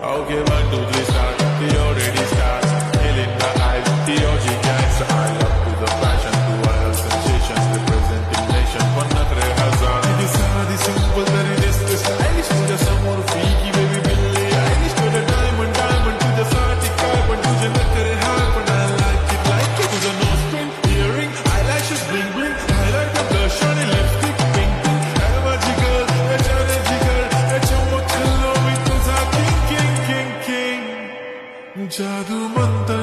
Okay, 1, 2, 3, start. We already start. Killing the eyes, the OG gangsta. I love to the passion, to all sensations, representing nation. Pannatre hazan. It is साधी simple, तरी दिसते stylish. तुझ्या समोर freaky baby Billie Eilish. तुझं diamond, तुझ्यासाठी काय पण तुझे नखरे हाय पण I like it. तुझं nose pin, earring, eyelashes bling bling. Highlight the blush आणि lipstick pink pink. काय माझी girl, याच्याने जिगर, याच्यामुळे खाल्लो मी तुझा king. जादू म्हणता